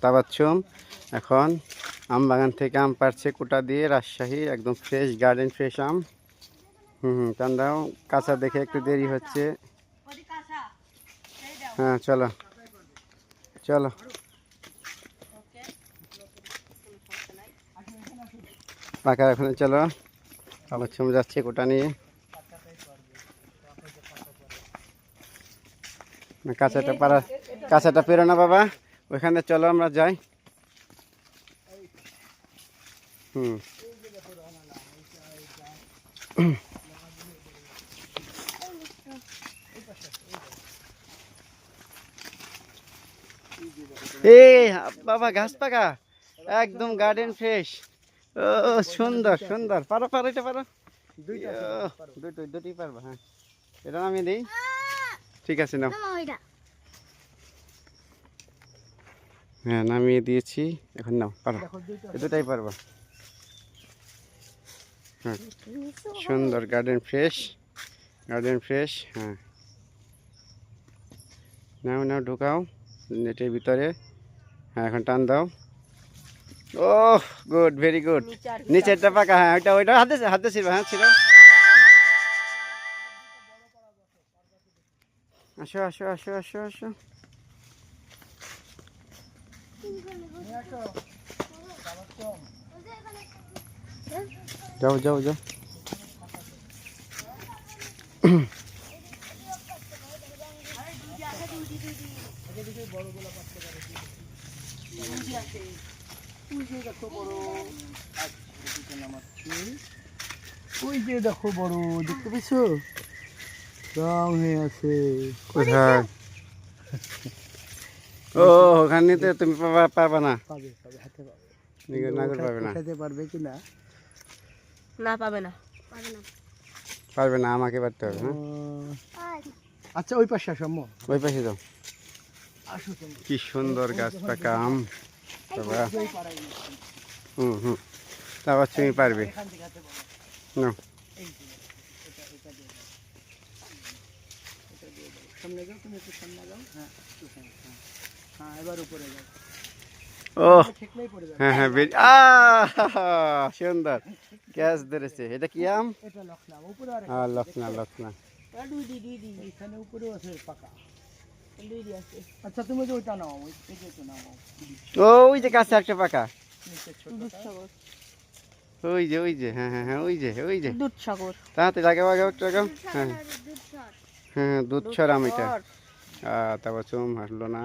তাবাচ্ছুম এখন আম বাগান থেকে আম পাড়ছে কোটা দিয়ে, রাজশাহী একদম ফ্রেশ গার্ডেন ফ্রেশ আম। টান্দাও কাঁচা দেখে একটু দেরি হচ্ছে। হ্যাঁ চলো চলো পাকা এখন চলো। তাবাচ্ছুম যাচ্ছে কোটা নিয়ে। কাঁচাটা পাড়া, কাঁচাটা পেরো না বাবা, ওইখানে চলো আমরা যাই। এই বাবা ঘাস পাকা একদম গার্ডেন ফ্রেশ। ও সুন্দর সুন্দর, পারো পারো, এটা পারো। দুটোই পারবো। হ্যাঁ এটা নামিয়ে দিই, ঠিক আছে নাও। হ্যাঁ নামিয়ে দিয়েছি, এখন নাও পারো, দুটাই পারবো। হ্যাঁ সুন্দর গার্ডেন ফ্রেশ, গার্ডেন ফ্রেশ। হ্যাঁ নাও নাও ঢুকাও নেটের ভিতরে। হ্যাঁ এখন টান দাও। ও গুড, ভেরি গুড। নিচেরটা পাকা, হ্যাঁ ওইটা ওইটা হাতে হাতে ছিল, হ্যাঁ ছিল। আসো আসো আসো আসো আসো। যাও যাও যাও। ওই যে দেখো বড়, দেখতে পেয়েছো রং হয়ে আছে। কোথায়? ও ওখানে তো তুমি পারবা না, পাবে পাবে, হাতে পাবে। নাগর পাবে না, উঠাতে পারবে কি না? না পাবে না, পাবে না, পারবে না, আমাকে পারতে হবে। হ্যাঁ আচ্ছা ওই পাশে আসো আম্মু, ওই পাশে যাও। আসো তুমি। কি সুন্দর গাছ পাকা আম বাবা। তারপর তুমি পারবে এখান থেকে হাতে পাবে। না। এই যে এটা এটা দিয়ে দাও, এটা দিয়ে দাও। সামনে যাও, তুমি একটু সামনে যাও। হ্যাঁ একটু সামনে, হ্যাঁ হ্যাঁ এবার উপরে যাও। ও ঠেকলেই পড়ে যাবে। হ্যাঁ হ্যাঁ সুন্দর গ্যাস ধরেছে। এটা কি আম? এটা লখনা, উপরে আর হ্যাঁ লখনা লখনা। দুই এখানে উপরেও আছে পাকা। আচ্ছা তুমি যে ওইটা নাও, ওই থেকে তো নাও। ওই যে কাছে একটা পাকা, নিচে ছোটটা। ওই যে ওই যে, হ্যাঁ হ্যাঁ হ্যাঁ ওই যে ওই যে। দুধসাগর, তাতে লাগাও লাগাও একটু লাগাও। হ্যাঁ হ্যাঁ দুধ ছড় আম এটা। তারপর চুম হাসলো না।